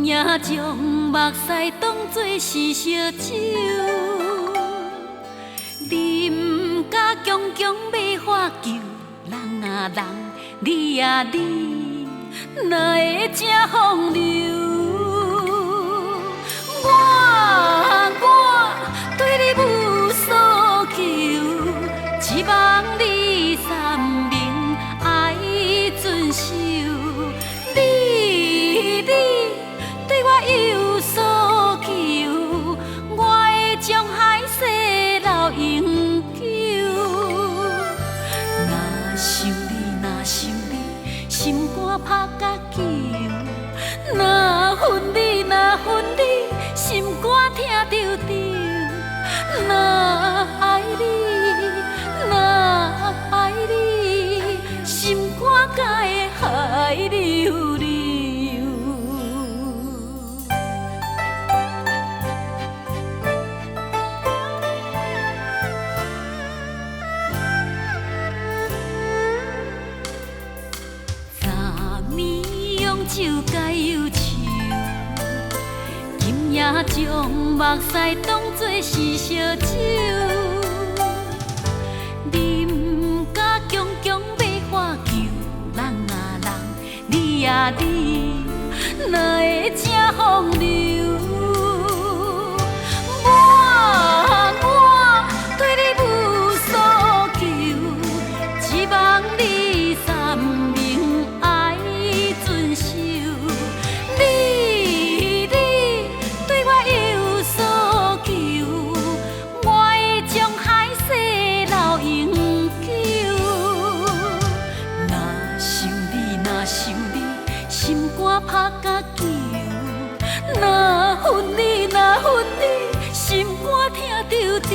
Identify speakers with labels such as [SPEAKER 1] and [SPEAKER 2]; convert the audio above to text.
[SPEAKER 1] 今夜将目屎当作是烧酒，啉甲强强要喝酒。人啊人，你啊你，哪会这风流？我对你无所求，只望你三明爱遵守。你对我有所求，我会将海誓留永久。若想你，心肝拍甲球；若恨你，心肝疼着着。若爱你，心肝才会海流流。酒解忧愁，今夜将目屎当作是烧酒，啉甲强强要喝酒。人啊人，你啊你，哪会这风流？我对你无所求，只望你三明爱遵守。你对我有所求，我会将海誓留永久。若想你，心肝拍甲球；若恨你，心肝疼着着。